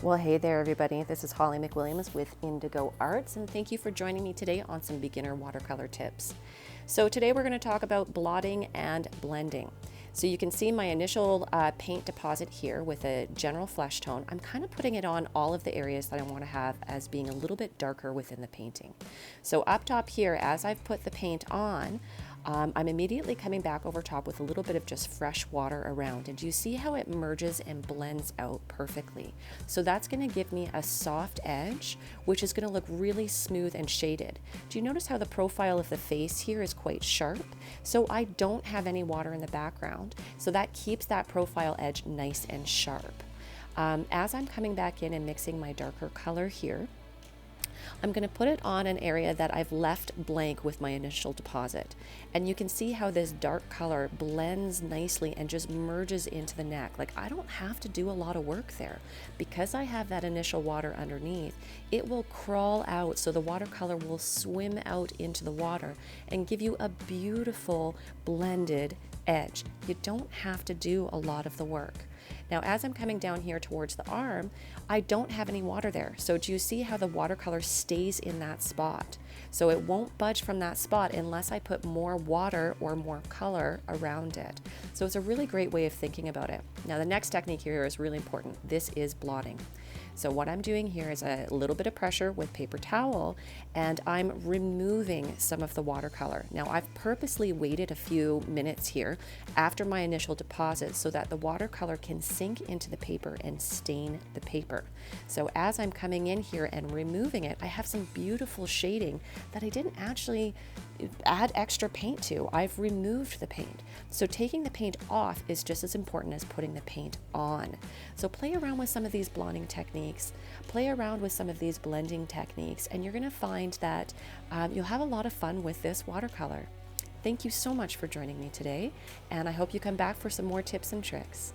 Well, hey there, everybody. This is Holly McWilliams with Indigo Arts, and thank you for joining me today on some beginner watercolor tips. So today we're going to talk about blotting and blending. So you can see my initial paint deposit here with a general flesh tone. I'm kind of putting it on all of the areas that I want to have as being a little bit darker within the painting. So up top here, as I've put the paint on, I'm immediately coming back over top with a little bit of just fresh water around, and you see how it merges and blends out perfectly. So that's going to give me a soft edge, which is going to look really smooth and shaded. Do you notice how the profile of the face here is quite sharp? So I don't have any water in the background, so that keeps that profile edge nice and sharp. As I'm coming back in and mixing my darker color here, I'm going to put it on an area that I've left blank with my initial deposit. And you can see how this dark color blends nicely and just merges into the neck. Like, I don't have to do a lot of work there. Because I have that initial water underneath, it will crawl out, so the watercolor will swim out into the water and give you a beautiful blended edge. You don't have to do a lot of the work. Now, as I'm coming down here towards the arm, I don't have any water there. So do you see how the watercolor stays in that spot? So it won't budge from that spot unless I put more water or more color around it. So it's a really great way of thinking about it. Now, the next technique here is really important. This is blotting. So what I'm doing here is a little bit of pressure with paper towel, and I'm removing some of the watercolor. Now, I've purposely waited a few minutes here after my initial deposit so that the watercolor can sink into the paper and stain the paper. So as I'm coming in here and removing it, I have some beautiful shading that I didn't actually add extra paint to. I've removed the paint. So taking the paint off is just as important as putting the paint on. So play around with some of these blotting techniques, play around with some of these blending techniques, and you're going to find that you'll have a lot of fun with this watercolor. Thank you so much for joining me today, and I hope you come back for some more tips and tricks.